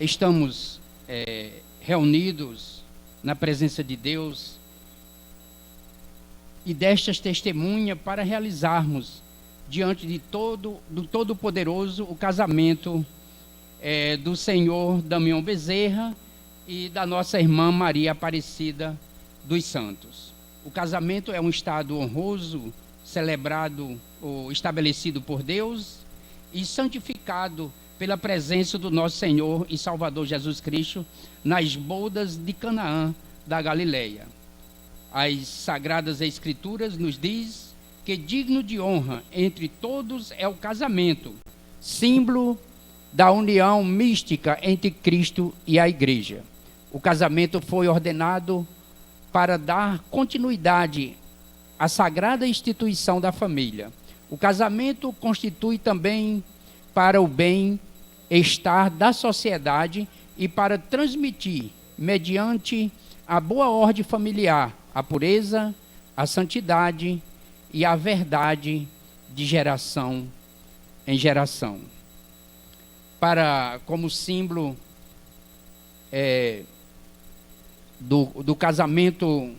estamos reunidos na presença de Deus e destas testemunhas para realizarmos diante do Todo-Poderoso o casamento do senhor Damião Bezerra e da nossa irmã Maria Aparecida dos Santos. O casamento é um estado honroso, celebrado ou estabelecido por Deus e santificado pela presença do nosso Senhor e Salvador Jesus Cristo nas bodas de Canaã da Galileia. As Sagradas Escrituras nos diz que digno de honra entre todos é o casamento, símbolo da união mística entre Cristo e a Igreja. O casamento foi ordenado para dar continuidade à sagrada instituição da família. O casamento constitui também para o bem-estar da sociedade e para transmitir, mediante a boa ordem familiar, a pureza, a santidade e a verdade de geração em geração. Como símbolo do casamento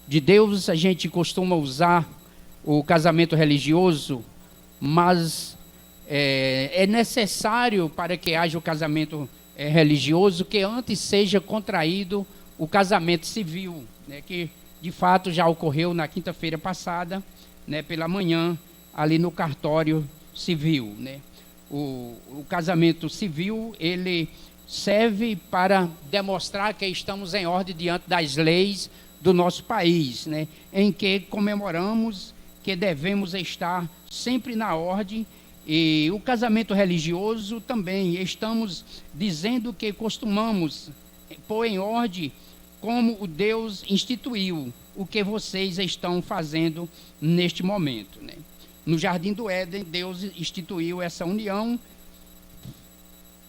de Deus, a gente costuma usar o casamento religioso, mas é necessário para que haja o casamento religioso que antes seja contraído o casamento civil, né, que de fato já ocorreu na quinta-feira passada, né, pela manhã, ali no cartório civil, né. O casamento civil, ele serve para demonstrar que estamos em ordem diante das leis do nosso país, né, em que comemoramos que devemos estar sempre na ordem. E o casamento religioso também, estamos dizendo que costumamos pôr em ordem como o Deus instituiu, o que vocês estão fazendo neste momento, né? No Jardim do Éden, Deus instituiu essa união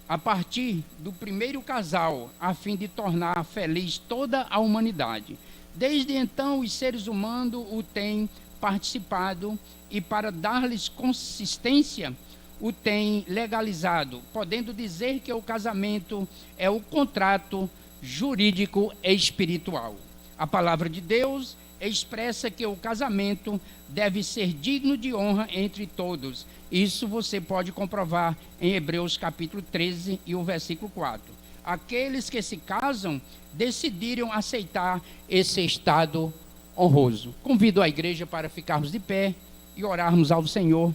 a partir do primeiro casal, a fim de tornar feliz toda a humanidade. Desde então, os seres humanos o têm participado e, para dar-lhes consistência, o têm legalizado, podendo dizer que o casamento é o contrato jurídico e espiritual. A palavra de Deus expressa que o casamento deve ser digno de honra entre todos. Isso você pode comprovar em Hebreus capítulo 13 e o versículo 4. Aqueles que se casam decidiram aceitar esse estado honroso. Convido a igreja para ficarmos de pé e orarmos ao Senhor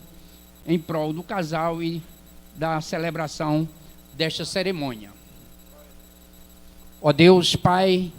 em prol do casal e da celebração desta cerimônia. Ó Deus, Pai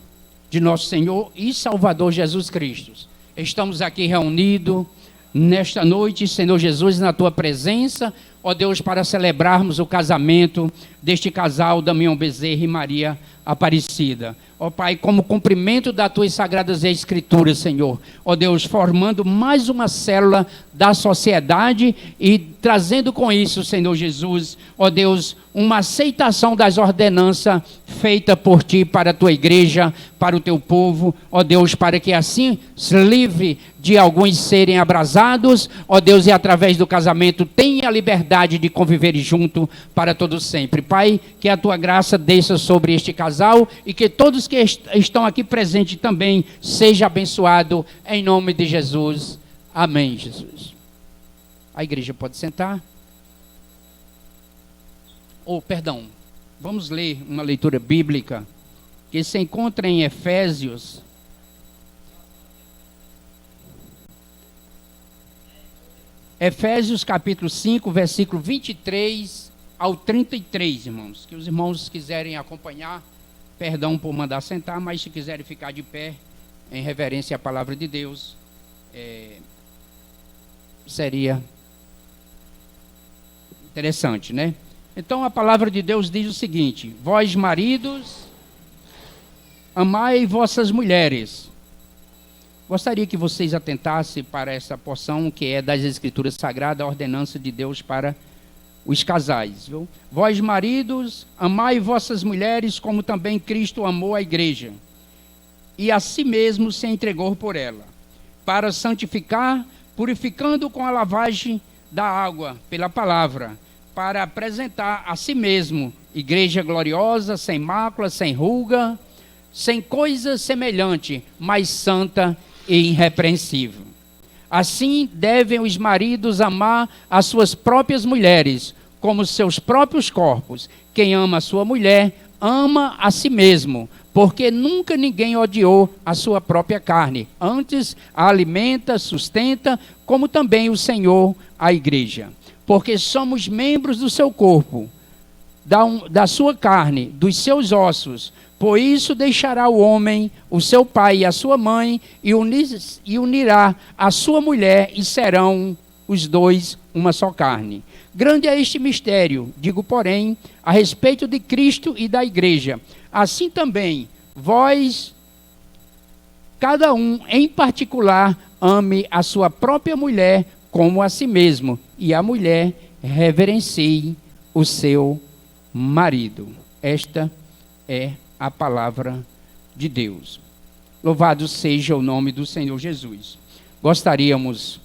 de nosso Senhor e Salvador Jesus Cristo, estamos aqui reunidos nesta noite, Senhor Jesus, na Tua presença, ó Deus, para celebrarmos o casamento deste casal, Damião Bezerra e Maria Aparecida. Ó Pai, como cumprimento das Tuas Sagradas Escrituras, Senhor, ó Deus, formando mais uma célula da sociedade e trazendo com isso, Senhor Jesus, ó Deus, uma aceitação das ordenanças feitas por Ti para a Tua igreja, para o Teu povo, ó Deus, para que assim se livre de alguns serem abrasados, ó Deus, e através do casamento tenha a liberdade de conviver junto para todo sempre. Pai, que a Tua graça desça sobre este casal e que todos que estão aqui presentes também seja abençoado em nome de Jesus. Amém, Jesus. A igreja pode sentar. Perdão, vamos ler uma leitura bíblica que se encontra em Efésios. Efésios capítulo 5, versículo 23 ao 33, irmãos. Que os irmãos quiserem acompanhar, perdão por mandar sentar, mas se quiserem ficar de pé, em reverência à palavra de Deus, seria interessante, né? Então a palavra de Deus diz o seguinte: vós maridos, amai vossas mulheres. Gostaria que vocês atentassem para essa porção que é das Escrituras Sagradas, a ordenança de Deus para os casais, viu? Vós maridos, amai vossas mulheres, como também Cristo amou a igreja, e a si mesmo se entregou por ela, para santificar, purificando com a lavagem da água, pela palavra, para apresentar a si mesmo igreja gloriosa, sem mácula, sem ruga, sem coisa semelhante, mas santa e irrepreensível. Assim devem os maridos amar as suas próprias mulheres como seus próprios corpos. Quem ama a sua mulher, ama a si mesmo, porque nunca ninguém odiou a sua própria carne. Antes a alimenta, sustenta, como também o Senhor a igreja. Porque somos membros do seu corpo, da sua carne, dos seus ossos. Por isso deixará o homem, o seu pai e a sua mãe, e unirá a sua mulher, e serão os dois uma só carne. Grande é este mistério, digo, porém, a respeito de Cristo e da igreja. Assim também, vós, cada um em particular, ame a sua própria mulher como a si mesmo, e a mulher reverencie o seu marido. Esta é a palavra de Deus. Louvado seja o nome do Senhor Jesus. Gostaríamos,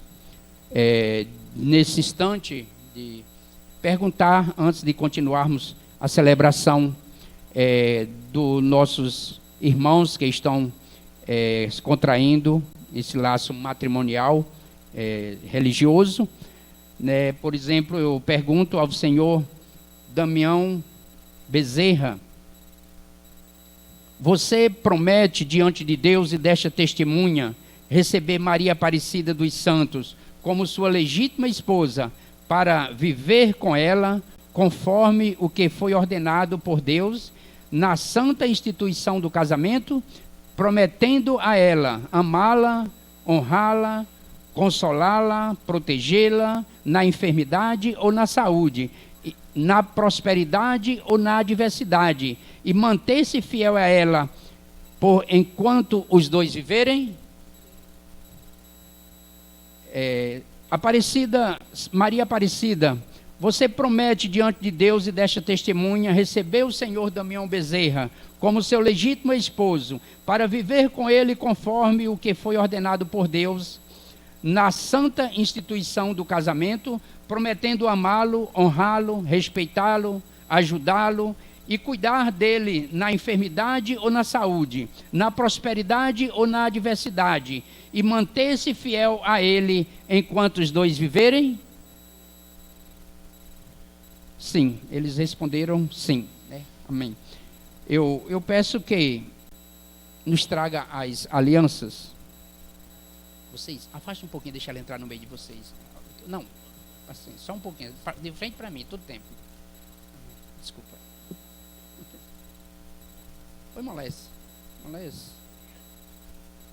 nesse instante, de perguntar, antes de continuarmos a celebração dos nossos irmãos que estão contraindo esse laço matrimonial religioso, né? Por exemplo, eu pergunto ao senhor Damião Bezerra: você promete diante de Deus e desta testemunha receber Maria Aparecida dos Santos como sua legítima esposa, para viver com ela conforme o que foi ordenado por Deus na santa instituição do casamento, prometendo a ela amá-la, honrá-la, consolá-la, protegê-la na enfermidade ou na saúde, na prosperidade ou na adversidade, e manter-se fiel a ela por enquanto os dois viverem? Maria Aparecida, você promete diante de Deus e desta testemunha receber o senhor Damião Bezerra como seu legítimo esposo, para viver com ele conforme o que foi ordenado por Deus na santa instituição do casamento, prometendo amá-lo, honrá-lo, respeitá-lo, ajudá-lo e cuidar dele na enfermidade ou na saúde, na prosperidade ou na adversidade, e manter-se fiel a ele enquanto os dois viverem? Sim, eles responderam sim, né? Amém. Eu peço que nos traga as alianças. Vocês, afasta um pouquinho, deixa ela entrar no meio de vocês. Não, assim, só um pouquinho, de frente para mim, todo tempo. Desculpa. Oi, Molés.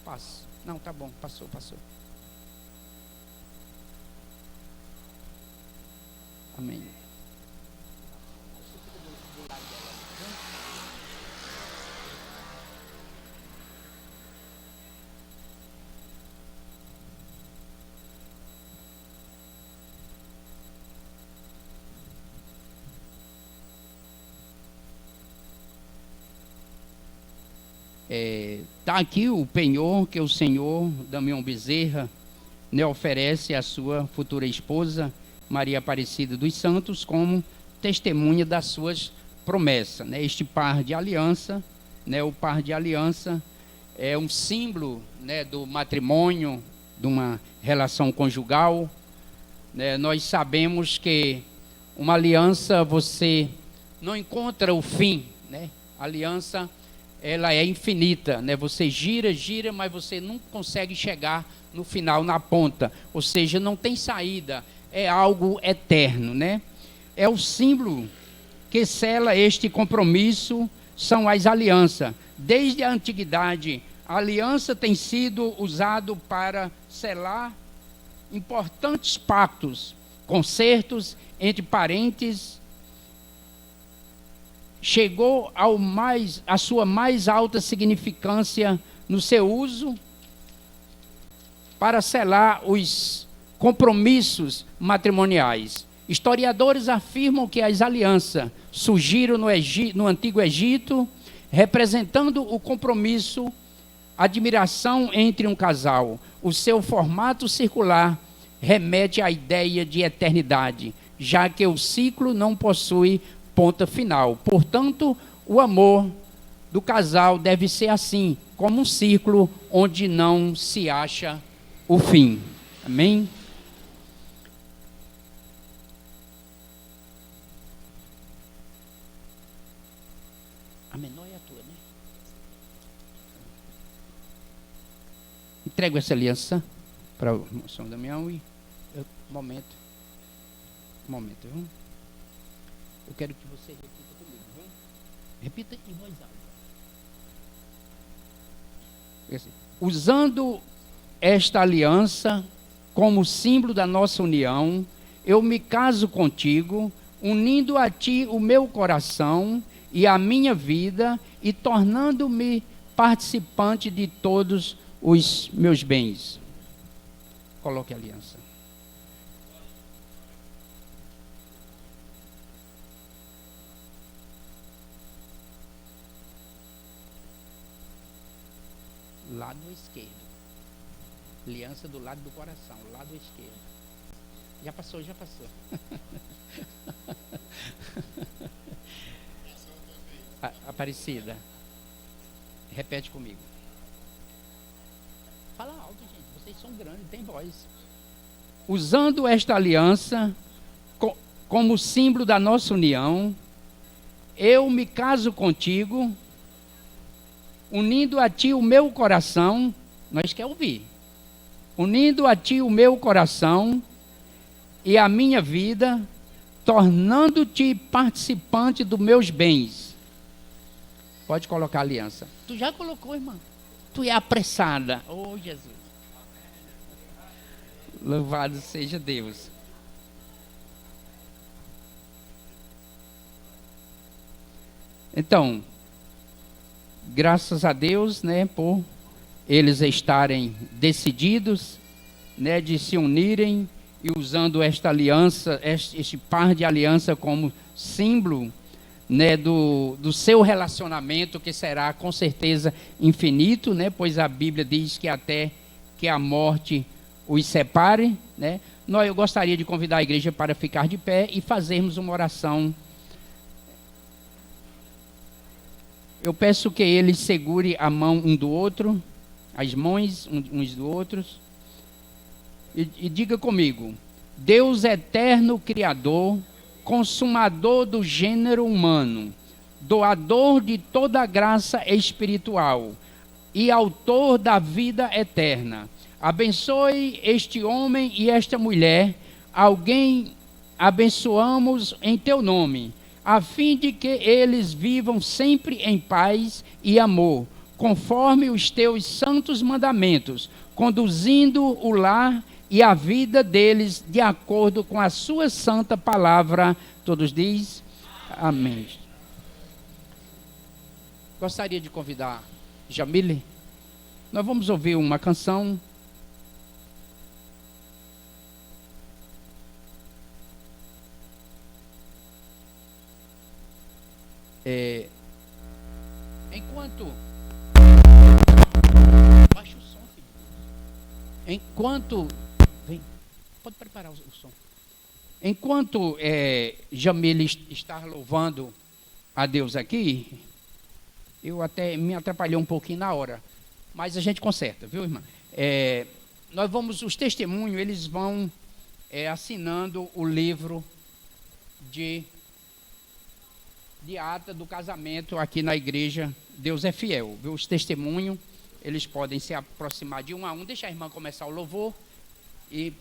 Passa. Não, tá bom, passou. Amém. Está aqui o penhor que o senhor Damião Bezerra, né, oferece à sua futura esposa, Maria Aparecida dos Santos, como testemunha das suas promessas, né? Este par de aliança, né, o par de aliança é um símbolo, né, do matrimônio, de uma relação conjugal, né? Nós sabemos que uma aliança você não encontra o fim, né? A aliança, ela é infinita, né? Você gira, mas você não consegue chegar no final, na ponta. Ou seja, não tem saída. É algo eterno, né? É o símbolo que sela este compromisso, são as alianças. Desde a antiguidade, a aliança tem sido usado para selar importantes pactos, concertos entre parentes. Chegou à sua mais alta significância no seu uso para selar os compromissos matrimoniais. Historiadores afirmam que as alianças surgiram no Antigo Egito, representando o compromisso, admiração entre um casal. O seu formato circular remete à ideia de eternidade, já que o ciclo não possui ponta final. Portanto, o amor do casal deve ser assim, como um círculo onde não se acha o fim. Amém? A menor é a tua, né? Entrego essa aliança para o São Damião e... Momento, viu? Eu quero que você repita comigo, viu? Repita em voz alta. Assim, usando esta aliança como símbolo da nossa união, eu me caso contigo, unindo a ti o meu coração e a minha vida e tornando-me participante de todos os meus bens. Coloque a aliança. Lado esquerdo. Aliança do lado do coração, lado esquerdo. Já passou. Aparecida. Repete comigo. Fala alto, gente. Vocês são grandes, tem voz. Usando esta aliança como símbolo da nossa união, eu me caso contigo, unindo a ti o meu coração, nós quer ouvir, unindo a ti o meu coração e a minha vida, tornando-te participante dos meus bens. Pode colocar a aliança. Tu já colocou, irmã? Tu é apressada. Oh, Jesus. Louvado seja Deus. Então, graças a Deus, né, por eles estarem decididos, né, de se unirem e usando esta aliança, este par de aliança como símbolo, né, do seu relacionamento, que será com certeza infinito, né, pois a Bíblia diz que até que a morte os separe, né. Eu gostaria de convidar a igreja para ficar de pé e fazermos uma oração. Eu peço que eles segurem a mão um do outro, as mãos uns do outros, e diga comigo: Deus eterno Criador, consumador do gênero humano, doador de toda a graça espiritual e autor da vida eterna, abençoe este homem e esta mulher, alguém abençoamos em teu nome, a fim de que eles vivam sempre em paz e amor, conforme os teus santos mandamentos, conduzindo o lar e a vida deles de acordo com a sua santa palavra. Todos diz amém. Gostaria de convidar Jamile. Nós vamos ouvir uma canção. Enquanto baixa o som, filho. Enquanto vem, pode preparar o som. Enquanto Jamile está louvando a Deus aqui, eu até me atrapalhei um pouquinho na hora, mas a gente conserta, viu, irmã? Nós vamos, os testemunhos, eles vão assinando o livro de ata do casamento aqui na igreja Deus é Fiel, viu? Os testemunhos, eles podem se aproximar de um a um. Deixa a irmã começar o louvor e...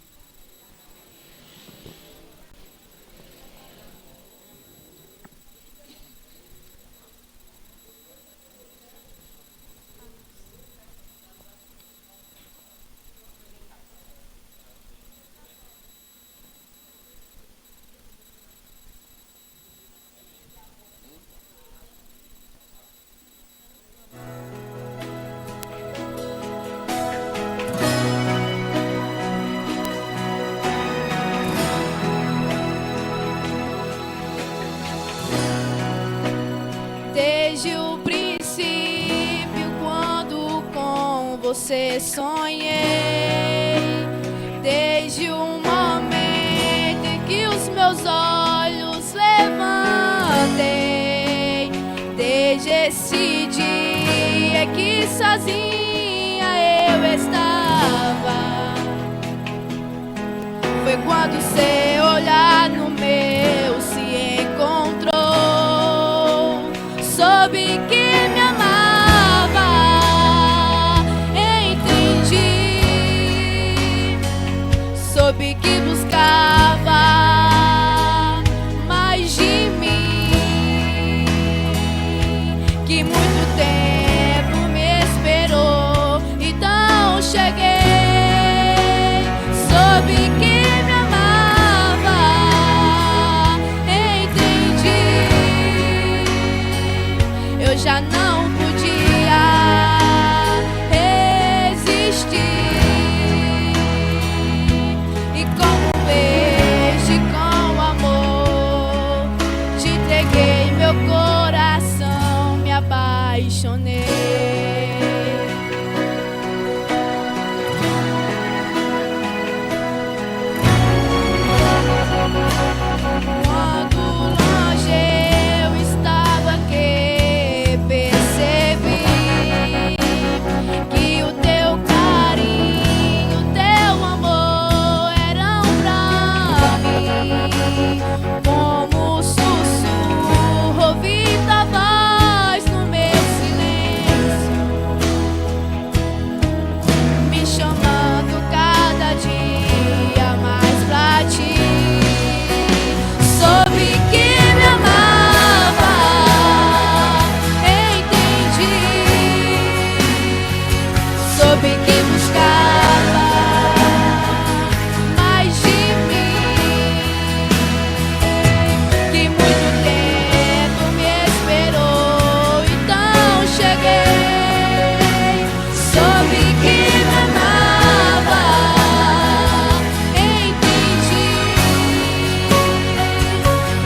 Desde o princípio, quando com você sonhei, desde o momento em que os meus meus olhos levantei, desde esse dia que sozinha eu estava, foi quando seu olhar no meu se encontrou, soube que me amava, entendi, soube que buscava mais de mim, que muito tempo me esperou, então cheguei, soube que me amava, entendi, eu já não podia resistir. E como um beijo e com amor te entreguei meu coração, me apaixonei. Quando longe eu estava, que percebi que o teu carinho, o teu amor eram pra mim. Como um sussurro, ouvi tua voz no meu silêncio, me chamando cada dia mais pra ti. Soube que me amava, entendi, soube que buscava mais de mim, que muito tempo me esperou, então cheguei, soube que me amava, entendi,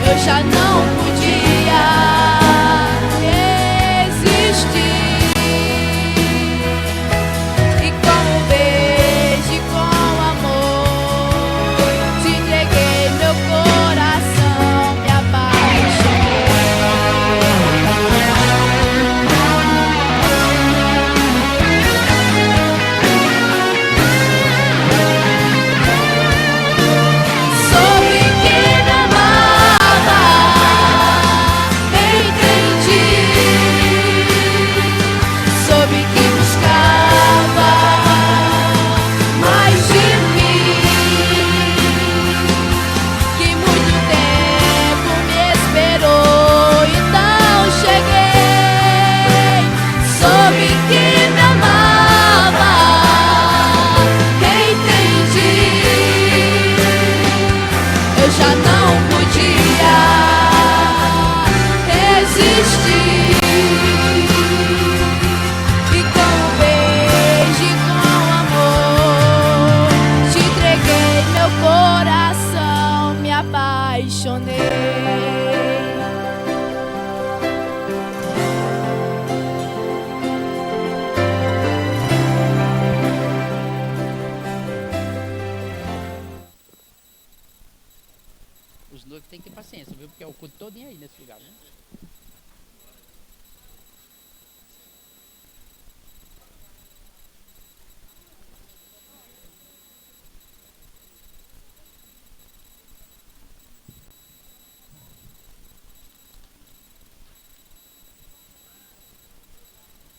eu já não podia resistir. E com um beijo e com amor te entreguei meu coração, me apaixonei. Soube que me amava, entendi, soube que buscava mais de mim, que muito tempo me esperou, então cheguei, soube que me amava, entendi, eu já não podia resistir. E com um beijo e com amor te entreguei meu coração, me apaixonei. Os noivos têm que ter paciência, viu? Porque é o culto todinho aí nesse lugar, né?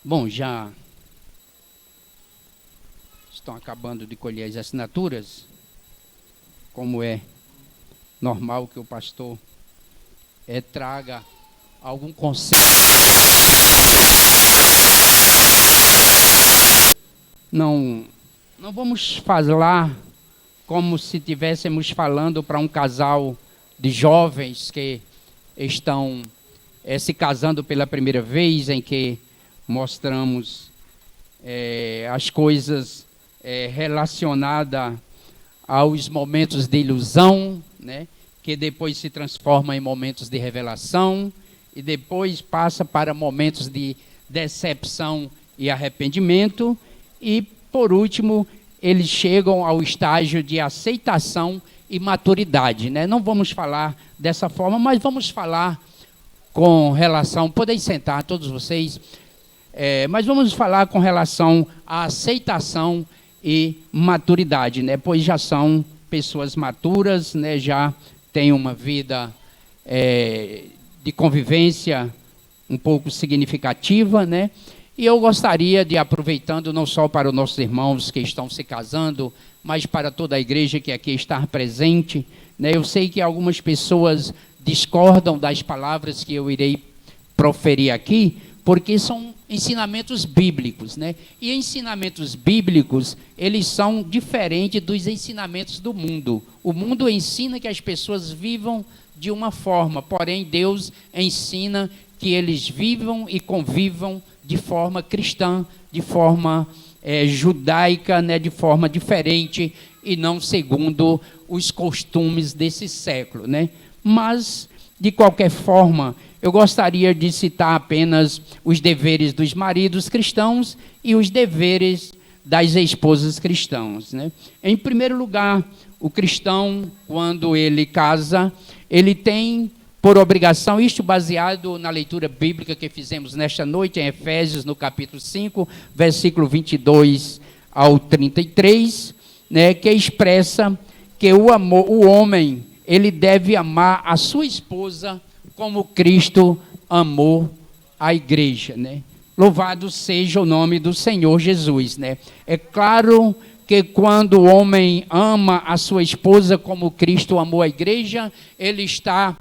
Bom, já estão acabando de colher as assinaturas, como é normal que o pastor traga algum conselho. Não vamos falar como se estivéssemos falando para um casal de jovens que estão se casando pela primeira vez, em que mostramos as coisas relacionadas aos momentos de ilusão, né, que depois se transforma em momentos de revelação e depois passa para momentos de decepção e arrependimento e, por último, eles chegam ao estágio de aceitação, e maturidade, né? Não vamos falar dessa forma, mas vamos falar com relação, podem sentar todos vocês, mas vamos falar com relação à aceitação e maturidade, né? Pois já são pessoas maturas, né? Já têm uma vida de convivência um pouco significativa, né? E eu gostaria de, aproveitando não só para os nossos irmãos que estão se casando, mas para toda a igreja que aqui está presente, né? Eu sei que algumas pessoas discordam das palavras que eu irei proferir aqui, porque são ensinamentos bíblicos, né? E ensinamentos bíblicos, eles são diferentes dos ensinamentos do mundo. O mundo ensina que as pessoas vivam de uma forma, porém Deus ensina que eles vivam e convivam de forma cristã, de forma judaica, né? De forma diferente e não segundo os costumes desse século, né? Mas, de qualquer forma, eu gostaria de citar apenas os deveres dos maridos cristãos e os deveres das esposas cristãs, né? Em primeiro lugar, o cristão, quando ele casa, ele tem por obrigação, isto baseado na leitura bíblica que fizemos nesta noite, em Efésios, no capítulo 5, versículo 22 ao 33, né, que expressa que o homem, ele deve amar a sua esposa como Cristo amou a igreja, né? Louvado seja o nome do Senhor Jesus, né? É claro que quando o homem ama a sua esposa como Cristo amou a igreja, ele está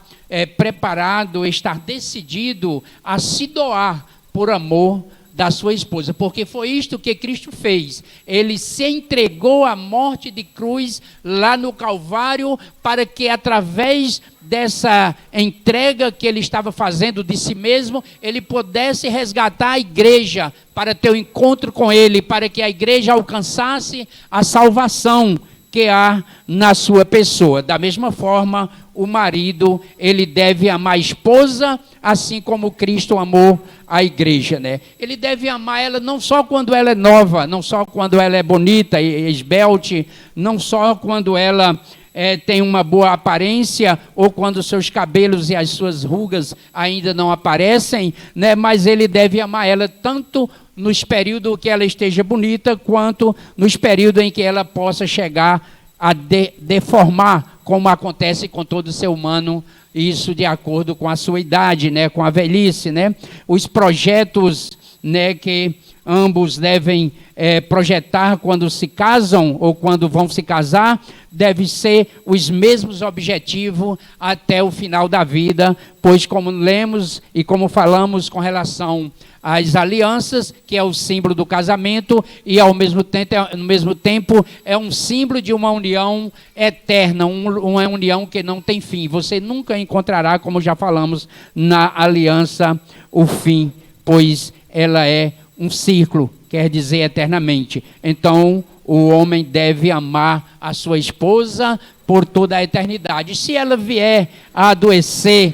preparado, está decidido a se doar por amor da sua esposa, porque foi isto que Cristo fez. Ele se entregou à morte de cruz lá no Calvário, para que através dessa entrega que ele estava fazendo de si mesmo, ele pudesse resgatar a igreja para ter um encontro com ele, para que a igreja alcançasse a salvação que há na sua pessoa. Da mesma forma, o marido, ele deve amar a esposa, assim como Cristo amou a igreja, né? Ele deve amar ela não só quando ela é nova, não só quando ela é bonita e esbelte, não só quando ela tem uma boa aparência, ou quando seus cabelos e as suas rugas ainda não aparecem, né? Mas ele deve amar ela tanto nos períodos que ela esteja bonita, quanto nos períodos em que ela possa chegar a deformar, como acontece com todo ser humano, isso de acordo com a sua idade, né? Com a velhice, né? Os projetos, né, que ambos devem projetar quando se casam ou quando vão se casar, devem ser os mesmos objetivos até o final da vida, pois como lemos e como falamos com relação às alianças, que é o símbolo do casamento, e ao mesmo tempo é um símbolo de uma união eterna, uma união que não tem fim. Você nunca encontrará, como já falamos, na aliança o fim, pois ela é um círculo, quer dizer eternamente. Então, o homem deve amar a sua esposa por toda a eternidade. Se ela vier a adoecer,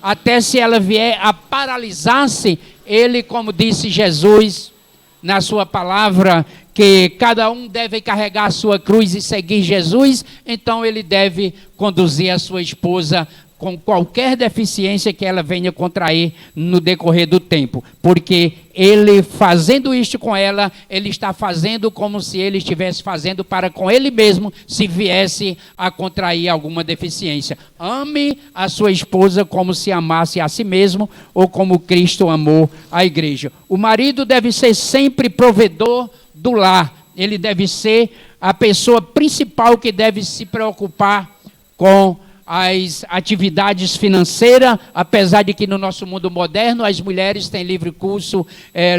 até se ela vier a paralisar-se, ele, como disse Jesus na sua palavra, que cada um deve carregar a sua cruz e seguir Jesus, então ele deve conduzir a sua esposa com qualquer deficiência que ela venha contrair no decorrer do tempo, porque ele fazendo isto com ela, ele está fazendo como se ele estivesse fazendo para com ele mesmo, se viesse a contrair alguma deficiência. Ame a sua esposa como se amasse a si mesmo, ou como Cristo amou a igreja. O marido deve ser sempre provedor do lar, ele deve ser a pessoa principal que deve se preocupar com as atividades financeiras, apesar de que no nosso mundo moderno as mulheres têm livre curso,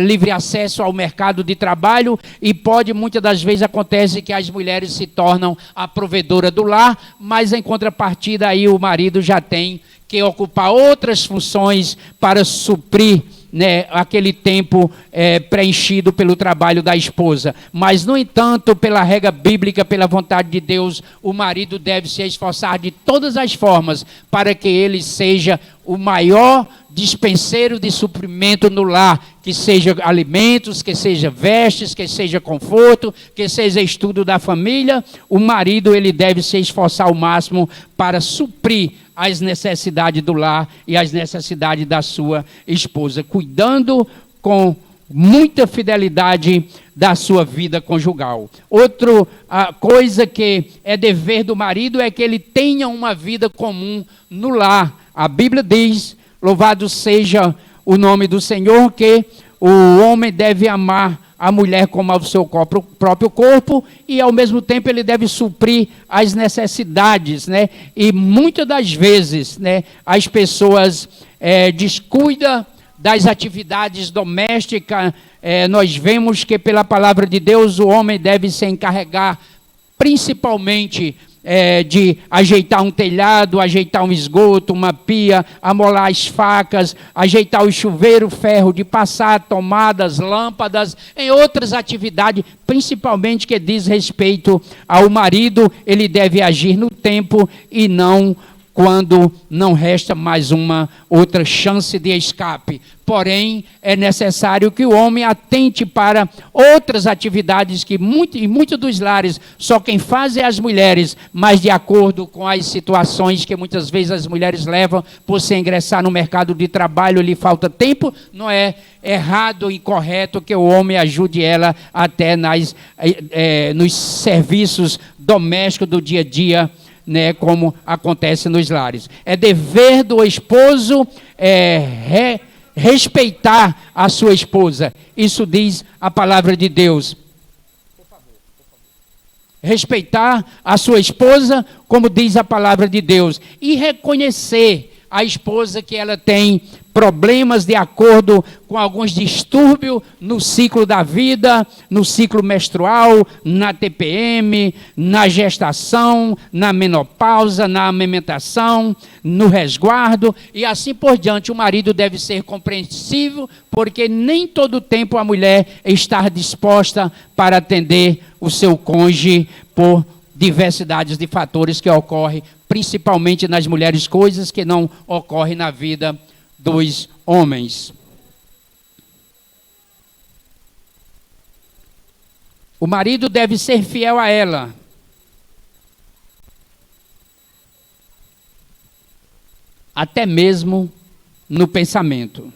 livre acesso ao mercado de trabalho, e muitas das vezes acontece que as mulheres se tornam a provedora do lar, mas em contrapartida aí o marido já tem que ocupar outras funções para suprir, né, aquele tempo preenchido pelo trabalho da esposa. Mas, no entanto, pela regra bíblica, pela vontade de Deus, o marido deve se esforçar de todas as formas para que ele seja o maior dispenseiro de suprimento no lar, que seja alimentos, que seja vestes, que seja conforto, que seja estudo da família, o marido ele deve se esforçar ao máximo para suprir as necessidades do lar e as necessidades da sua esposa, cuidando com muita fidelidade da sua vida conjugal. Outra coisa que é dever do marido é que ele tenha uma vida comum no lar. A Bíblia diz, louvado seja o nome do Senhor, que o homem deve amar a mulher como ao seu próprio corpo e ao mesmo tempo ele deve suprir as necessidades, né? E muitas das vezes, né, as pessoas descuidam das atividades domésticas. Nós vemos que pela palavra de Deus o homem deve se encarregar principalmente de ajeitar um telhado, ajeitar um esgoto, uma pia, amolar as facas, ajeitar o chuveiro, ferro de passar, tomadas, lâmpadas, em outras atividades, principalmente que diz respeito ao marido, ele deve agir no tempo e não quando não resta mais uma outra chance de escape. Porém, é necessário que o homem atente para outras atividades que em muitos dos lares só quem faz é as mulheres, mas de acordo com as situações que muitas vezes as mulheres levam por se ingressar no mercado de trabalho, lhe falta tempo, não é errado e correto que o homem ajude ela até nos serviços domésticos do dia a dia, né, como acontece nos lares. É dever do esposo respeitar a sua esposa. Isso diz a palavra de Deus. Por favor. Respeitar a sua esposa, como diz a palavra de Deus. E reconhecer a esposa que ela tem problemas de acordo com alguns distúrbios no ciclo da vida, no ciclo menstrual, na TPM, na gestação, na menopausa, na amamentação, no resguardo e assim por diante. O marido deve ser compreensivo, porque nem todo tempo a mulher está disposta para atender o seu cônjuge por diversidades de fatores que ocorrem, principalmente nas mulheres, coisas que não ocorrem na vida dos homens. O marido deve ser fiel a ela. Até mesmo no pensamento.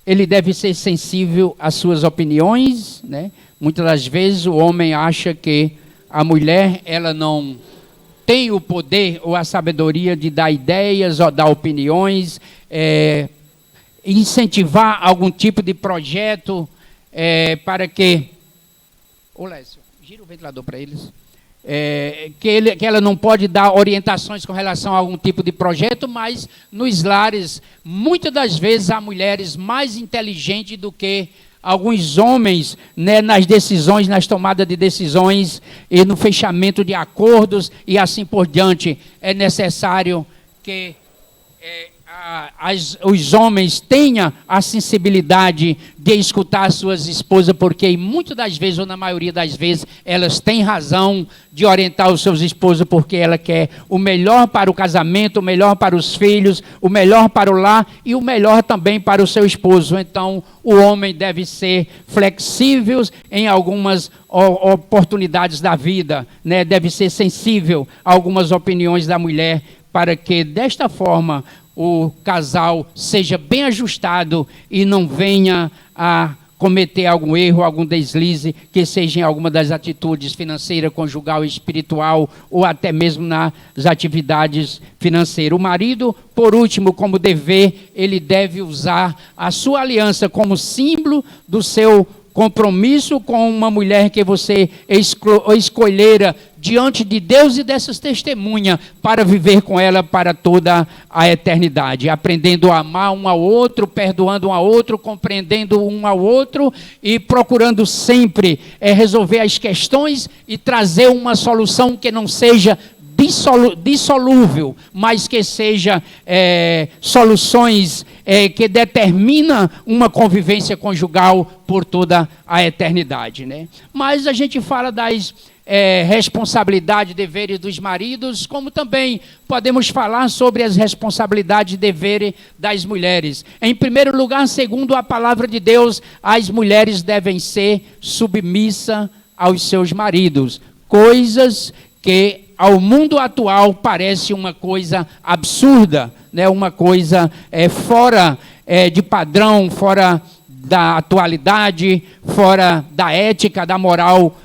Ele deve ser sensível às suas opiniões, né? Muitas das vezes o homem acha que a mulher, ela não tem o poder ou a sabedoria de dar ideias ou dar opiniões, incentivar algum tipo de projeto para que... Ô Lécio, gira o ventilador para eles. Que ela não pode dar orientações com relação a algum tipo de projeto, mas nos lares, muitas das vezes, há mulheres mais inteligentes do que alguns homens, né, nas decisões, nas tomadas de decisões e no fechamento de acordos e assim por diante. É necessário que os homens tenham a sensibilidade de escutar suas esposas, porque muitas das vezes, ou na maioria das vezes, elas têm razão de orientar os seus esposos, porque ela quer o melhor para o casamento, o melhor para os filhos, o melhor para o lar e o melhor também para o seu esposo. Então, o homem deve ser flexível em algumas oportunidades da vida, né? Deve ser sensível a algumas opiniões da mulher, para que, desta forma, o casal seja bem ajustado e não venha a cometer algum erro, algum deslize, que seja em alguma das atitudes financeira, conjugal, espiritual, ou até mesmo nas atividades financeiras. O marido, por último, como dever, ele deve usar a sua aliança como símbolo do seu compromisso com uma mulher que você escolhera diante de Deus e dessas testemunhas, para viver com ela para toda a eternidade, aprendendo a amar um ao outro, perdoando um ao outro, compreendendo um ao outro e procurando sempre resolver as questões e trazer uma solução que não seja dissolúvel, mas que seja soluções que determina uma convivência conjugal por toda a eternidade, né? Mas a gente fala das responsabilidades e deveres dos maridos, como também podemos falar sobre as responsabilidades e deveres das mulheres. Em primeiro lugar, segundo a palavra de Deus, as mulheres devem ser submissas aos seus maridos, coisas que ao mundo atual parece uma coisa absurda, né? Uma coisa fora de padrão, fora da atualidade, fora da ética, da moral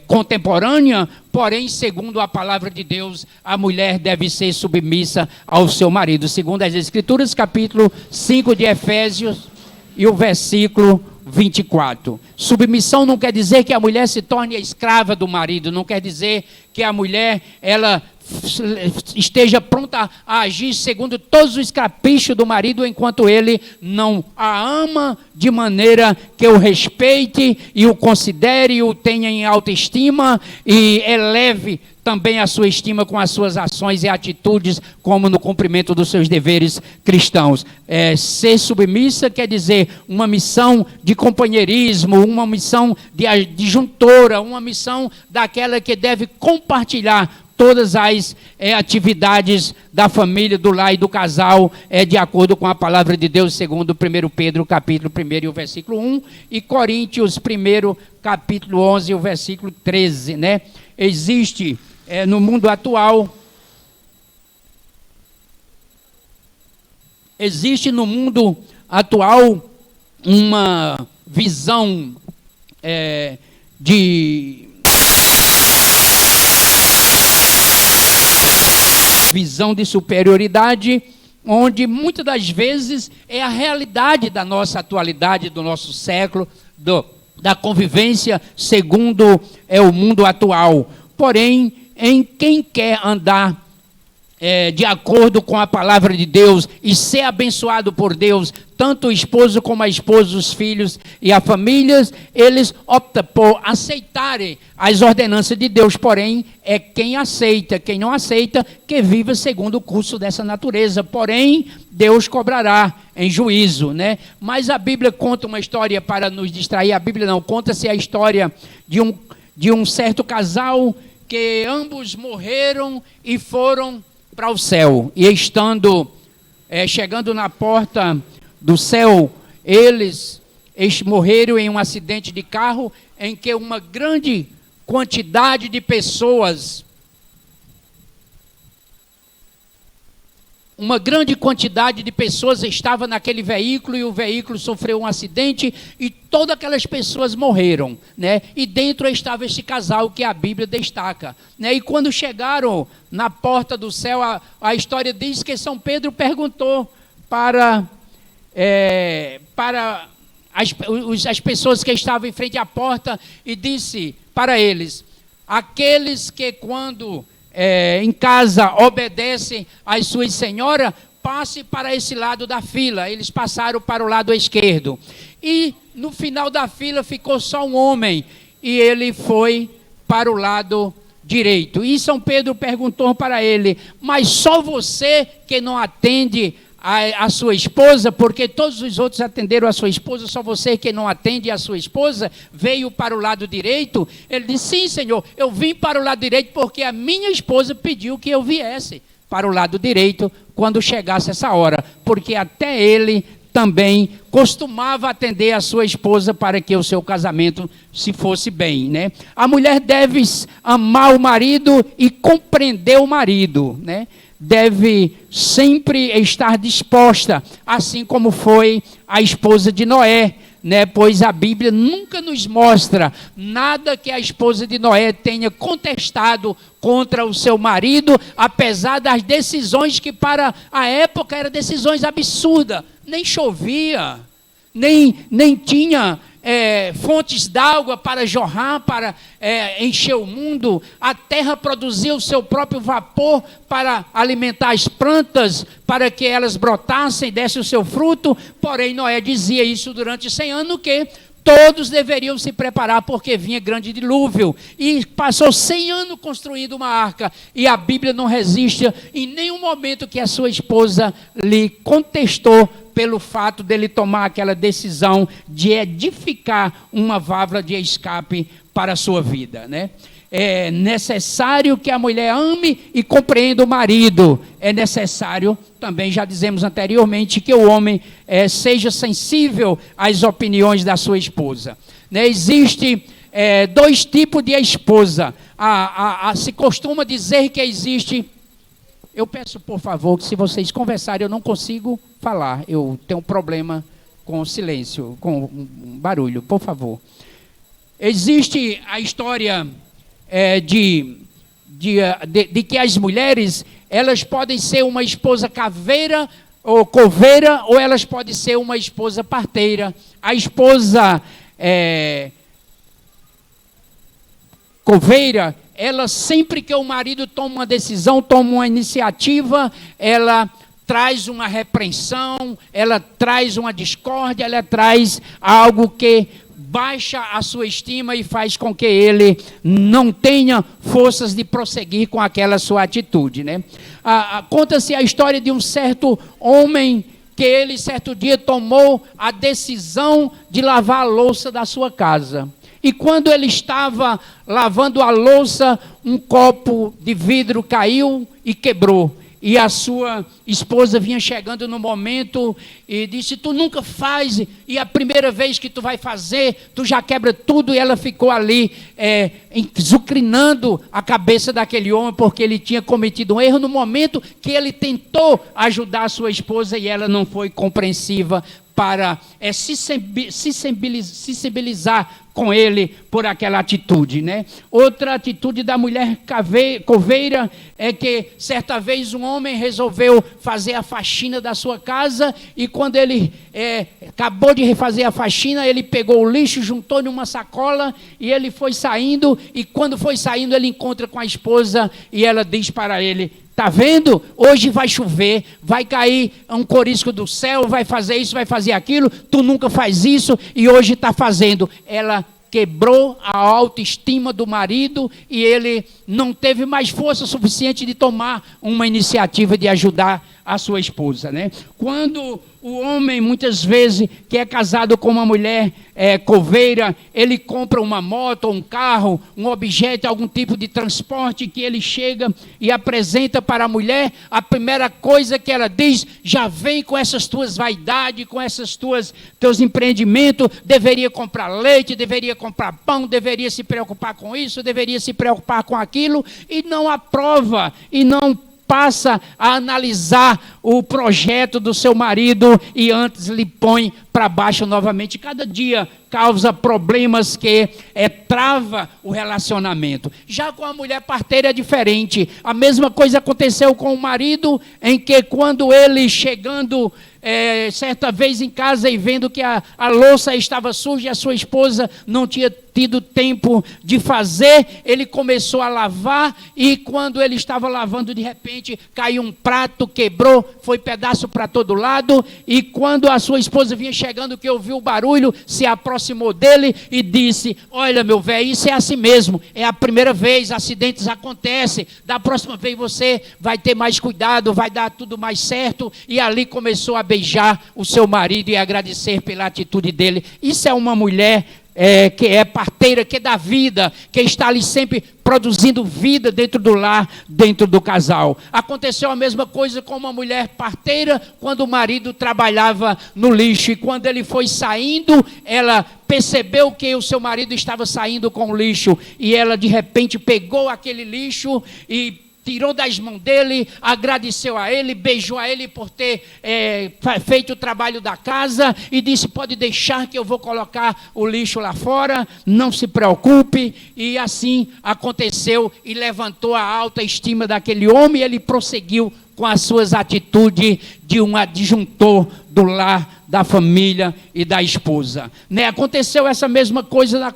contemporânea. Porém, segundo a palavra de Deus, a mulher deve ser submissa ao seu marido. Segundo as Escrituras, capítulo 5 de Efésios e o versículo 24. Submissão não quer dizer que a mulher se torne a escrava do marido, não quer dizer que a mulher ela esteja pronta a agir segundo todos os caprichos do marido, enquanto ele não a ama de maneira que o respeite e o considere, o tenha em autoestima e eleve também a sua estima com as suas ações e atitudes, como no cumprimento dos seus deveres cristãos. Ser submissa quer dizer uma missão de companheirismo, uma missão de adjuntora, uma missão daquela que deve compartilhar todas as atividades da família, do lar e do casal, de acordo com a palavra de Deus, segundo 1 Pedro, capítulo 1 e o versículo 1, e Coríntios 1, capítulo 11 e o versículo 13, né? Existe no mundo atual, uma visão de superioridade, onde muitas das vezes é a realidade da nossa atualidade, do nosso século, da convivência segundo o mundo atual. Porém, em quem quer andar de acordo com a palavra de Deus e ser abençoado por Deus, tanto o esposo como a esposa, os filhos e a família, eles optam por aceitarem as ordenanças de Deus. Porém, é quem aceita, quem não aceita, que viva segundo o curso dessa natureza. Porém, Deus cobrará em juízo, né? Mas a Bíblia conta uma história para nos distrair. A Bíblia não, conta-se a história de um certo casal que ambos morreram e foram para o céu. E chegando na porta do céu, eles morreram em um acidente de carro em que uma grande quantidade de pessoas estava naquele veículo, e o veículo sofreu um acidente e todas aquelas pessoas morreram, né? E dentro estava este casal que a Bíblia destaca, né? E quando chegaram na porta do céu, a história diz que São Pedro perguntou para as pessoas que estavam em frente à porta e disse para eles: aqueles que quando em casa obedecem às suas senhoras, passe para esse lado da fila. Eles passaram para o lado esquerdo. E no final da fila ficou só um homem, e ele foi para o lado direito. E São Pedro perguntou para ele: mas só você que não atende a sua esposa, porque todos os outros atenderam a sua esposa, só você que não atende a sua esposa, veio para o lado direito? Ele disse: sim, Senhor, eu vim para o lado direito porque a minha esposa pediu que eu viesse para o lado direito quando chegasse essa hora, porque até ele também costumava atender a sua esposa para que o seu casamento se fosse bem, né? A mulher deve amar o marido e compreender o marido, né? Deve sempre estar disposta, assim como foi a esposa de Noé, né? Pois a Bíblia nunca nos mostra nada que a esposa de Noé tenha contestado contra o seu marido, apesar das decisões que para a época eram decisões absurdas. Nem chovia, nem tinha fontes d'água para jorrar, para encher o mundo. A terra produzia o seu próprio vapor para alimentar as plantas, para que elas brotassem, dessem o seu fruto. Porém, Noé dizia isso durante 100 anos, que todos deveriam se preparar porque vinha grande dilúvio. E passou 100 anos construindo uma arca. E a Bíblia não resiste em nenhum momento que a sua esposa lhe contestou pelo fato dele tomar aquela decisão de edificar uma válvula de escape para a sua vida, né? É necessário que a mulher ame e compreenda o marido. É necessário, também já dizemos anteriormente, que o homem seja sensível às opiniões da sua esposa. Né? Existe dois tipos de esposa. Se costuma dizer que existe... Eu peço, por favor, que se vocês conversarem, eu não consigo falar. Eu tenho um problema com silêncio, com barulho, por favor. Existe a história de que as mulheres, elas podem ser uma esposa caveira ou coveira, ou elas podem ser uma esposa parteira. A esposa coveira, ela sempre que o marido toma uma decisão, toma uma iniciativa, ela traz uma repreensão, ela traz uma discórdia, ela traz algo que baixa a sua estima e faz com que ele não tenha forças de prosseguir com aquela sua atitude, né? Conta-se a história de um certo homem que ele certo dia tomou a decisão de lavar a louça da sua casa. E quando ele estava lavando a louça, um copo de vidro caiu e quebrou. E a sua esposa vinha chegando no momento e disse, tu nunca faz, e a primeira vez que tu vai fazer, tu já quebra tudo. E ela ficou ali zucrinando a cabeça daquele homem, porque ele tinha cometido um erro no momento que ele tentou ajudar a sua esposa e ela não foi compreensiva para se sensibilizar com ele por aquela atitude, né? Outra atitude da mulher coveira é que certa vez um homem resolveu fazer a faxina da sua casa e quando ele acabou de refazer a faxina, ele pegou o lixo, juntou em uma sacola e ele foi saindo, e quando foi saindo ele encontra com a esposa e ela diz para ele, tá vendo? Hoje vai chover, vai cair um corisco do céu, vai fazer isso, vai fazer aquilo, tu nunca faz isso e hoje está fazendo. Ela quebrou a autoestima do marido e ele não teve mais força suficiente de tomar uma iniciativa de ajudar a sua esposa, né? Quando o homem, muitas vezes, que é casado com uma mulher coveira, ele compra uma moto, um carro, um objeto, algum tipo de transporte que ele chega e apresenta para a mulher, a primeira coisa que ela diz, já vem com essas tuas vaidades, com esses teus empreendimentos, deveria comprar leite, deveria comprar pão, deveria se preocupar com isso, deveria se preocupar com aquilo, e não aprova, e não passa a analisar o projeto do seu marido e antes lhe põe para baixo novamente. Cada dia causa problemas que trava o relacionamento. Já com a mulher parteira é diferente. A mesma coisa aconteceu com o marido, em que quando ele chegando certa vez em casa e vendo que a louça estava suja e a sua esposa não tinha tido tempo de fazer, ele começou a lavar e quando ele estava lavando, de repente caiu um prato, quebrou, foi pedaço para todo lado, e quando a sua esposa vinha chegando, que ouviu o barulho, se aproximou dele e disse, olha meu velho, isso é assim mesmo, é a primeira vez, acidentes acontecem, da próxima vez você vai ter mais cuidado, vai dar tudo mais certo. E ali começou a beijar o seu marido e agradecer pela atitude dele. Isso é uma mulher que é parteira, que dá vida, que está ali sempre produzindo vida dentro do lar, dentro do casal. Aconteceu a mesma coisa com uma mulher parteira, quando o marido trabalhava no lixo, e quando ele foi saindo, ela percebeu que o seu marido estava saindo com o lixo, e ela de repente pegou aquele lixo e tirou das mãos dele, agradeceu a ele, beijou a ele por ter feito o trabalho da casa e disse, pode deixar que eu vou colocar o lixo lá fora, não se preocupe. E assim aconteceu e levantou a alta estima daquele homem, e ele prosseguiu com as suas atitudes de um adjuntor do lar da família e da esposa. Né? Aconteceu essa mesma coisa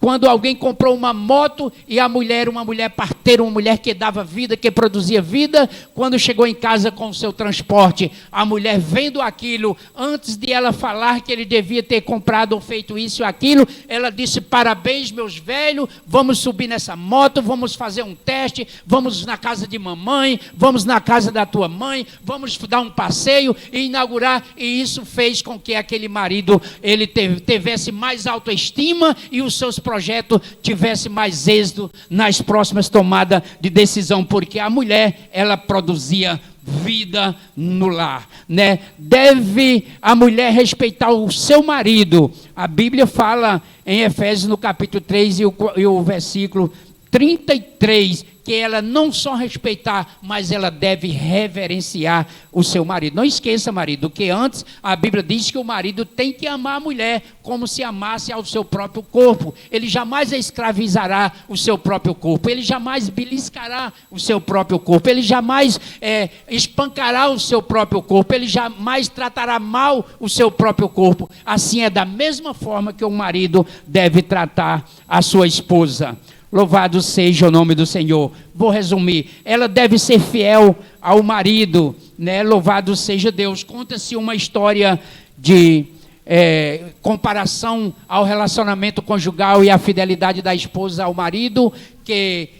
quando alguém comprou uma moto e uma mulher parteira, uma mulher que dava vida, que produzia vida, quando chegou em casa com o seu transporte, a mulher vendo aquilo, antes de ela falar que ele devia ter comprado ou feito isso ou aquilo, ela disse: parabéns, meus velhos, vamos subir nessa moto, vamos fazer um teste, vamos na casa de mamãe, vamos na casa da tua mãe, vamos dar um passeio e inaugurar. E isso fez com que aquele marido ele tivesse mais autoestima e os seus projetos tivessem mais êxito nas próximas tomadas de decisão, porque a mulher, ela produzia vida no lar, né? Deve a mulher respeitar o seu marido. A Bíblia fala em Efésios no capítulo 3 e o versículo 33, que ela não só respeitar, mas ela deve reverenciar o seu marido. Não esqueça, marido, que antes a Bíblia diz que o marido tem que amar a mulher como se amasse ao seu próprio corpo. Ele jamais escravizará o seu próprio corpo, ele jamais beliscará o seu próprio corpo, ele jamais espancará o seu próprio corpo, ele jamais tratará mal o seu próprio corpo. Assim é da mesma forma que o marido deve tratar a sua esposa. Louvado seja o nome do Senhor. Vou resumir. Ela deve ser fiel ao marido, né? Louvado seja Deus. Conta-se uma história de comparação ao relacionamento conjugal e à fidelidade da esposa ao marido, que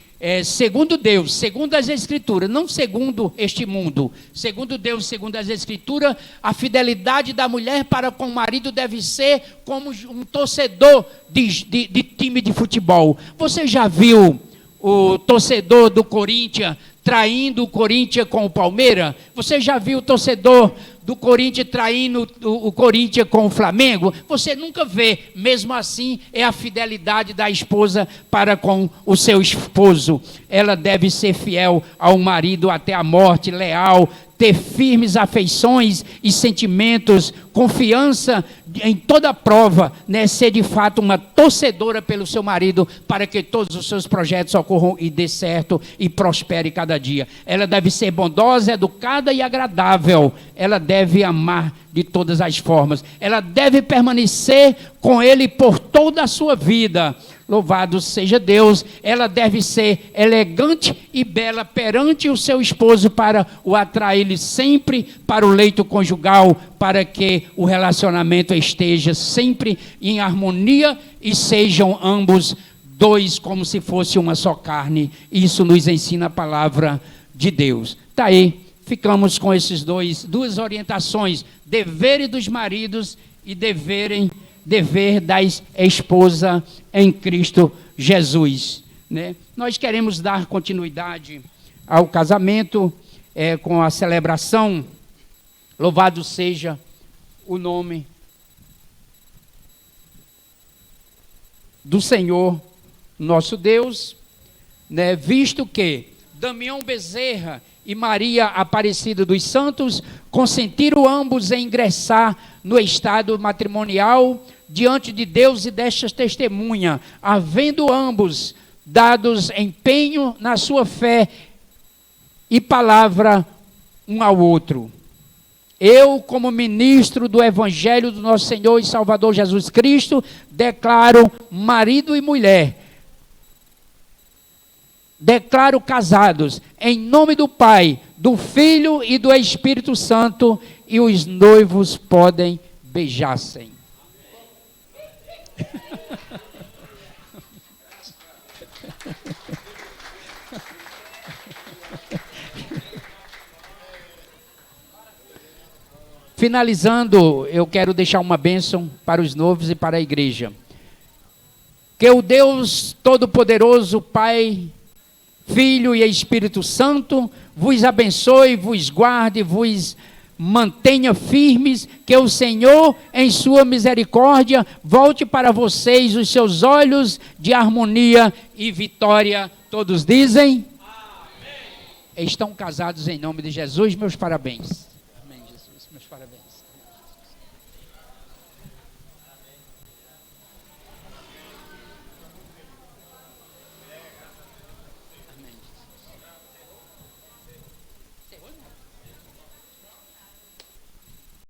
segundo Deus, segundo as Escrituras, não segundo este mundo, segundo Deus, segundo as Escrituras, a fidelidade da mulher para com o marido deve ser como um torcedor de time de futebol. Você já viu o torcedor do Corinthians traindo o Corinthians com o Palmeiras? Você já viu o torcedor do Corinthians traindo o Corinthians com o Flamengo? Você nunca vê. Mesmo assim, é a fidelidade da esposa para com o seu esposo. Ela deve ser fiel ao marido até a morte, leal, ter firmes afeições e sentimentos, confiança em toda prova, né? Ser de fato uma torcedora pelo seu marido, para que todos os seus projetos ocorram e dê certo e prospere cada dia. Ela deve ser bondosa, educada e agradável. Ela deve amar de todas as formas. Ela deve permanecer com ele por toda a sua vida. Louvado seja Deus. Ela deve ser elegante e bela perante o seu esposo para o atrair sempre para o leito conjugal, para que o relacionamento esteja sempre em harmonia e sejam ambos dois como se fosse uma só carne. Isso nos ensina a palavra de Deus. Está aí, ficamos com esses duas orientações: dever dos maridos e dever das esposas em Cristo Jesus, né? Nós queremos dar continuidade ao casamento com a celebração. Louvado seja o nome do Senhor nosso Deus, né? Visto que Damião Bezerra e Maria Aparecida dos Santos consentiram ambos em ingressar no estado matrimonial diante de Deus e destas testemunhas, havendo ambos dados empenho na sua fé e palavra um ao outro. Eu, como ministro do Evangelho do nosso Senhor e Salvador Jesus Cristo, declaro marido e mulher, declaro casados, em nome do Pai, do Filho e do Espírito Santo, e os noivos podem beijar-se. Finalizando, eu quero deixar uma bênção para os noivos e para a igreja. Que o Deus Todo-Poderoso, Pai, Filho e Espírito Santo, vos abençoe, vos guarde, vos mantenha firmes, que o Senhor, em sua misericórdia, volte para vocês os seus olhos de harmonia e vitória. Todos dizem? Amém. Estão casados em nome de Jesus, meus parabéns. Amém, Jesus, meus parabéns.